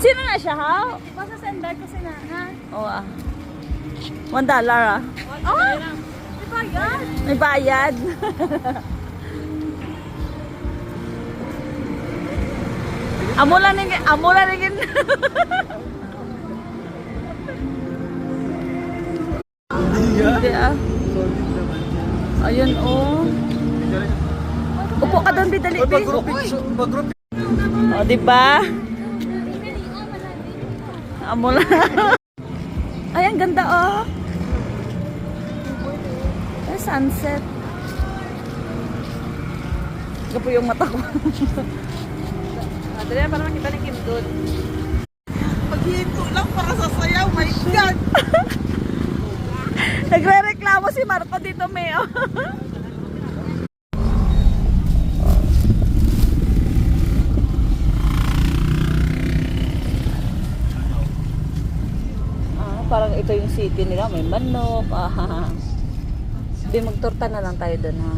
Sino na siya, ha? Basta sender ko sina, ha? Oo ah. $1 ah. Oh! Di ba yan? May bayad. Amula nigin. Amula nigin. Hindi ah. Ayun oh. Upo ka doon, bidali. Oh, di ba? Amula. Ay, ang ganda oh. Ay, sunset. Ito po yung mata ko. Dali na para makita ni Kim doon. Paghinto lang para sa sayaw, my God! Nagre-reklamo si Marco dito, Meo. Parang ito yung city nila, may manok. Di magtorta na lang tayo doon, ha?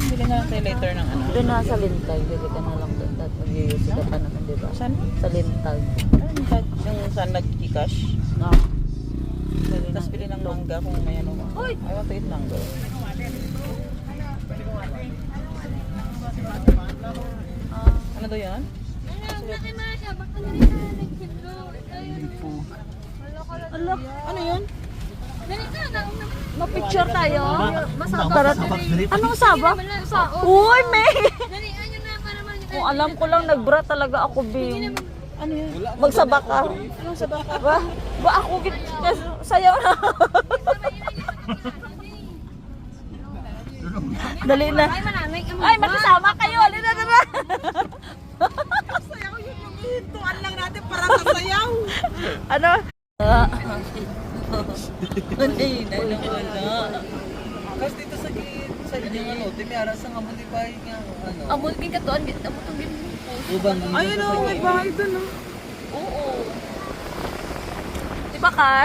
Bili na lang tayo later ng ano. Doon na sa Lintag, bili ka na lang doon. At mag-iusig ka pa naman, di ba? Saan? Sa Lintag. Yung saan nag-Gcash. No. Tapos bili ng mangga kung may ano. Uy! I want to eat mango. Ano daw yan? Ala, Ano yun? ma-picture tayo. Masabak. Anong saba? Uy, May! Kung alam ko lang, nagbra talaga ako, Bing. Ano yun? Magsaba ka. Anong sabak? Ba ako sayaw na. Dali na. Ay, makisama kayo. Dali na. Sayaw yun yung hintuan lang natin para sa sayaw. Ano? Tapos dito sa inyong ano, timiyara sa nga muli ba yung ano? Amul king katuan, amul tong gin. Ubang oh, Ayun o, may bahay doon o. Oo. Di ba ka?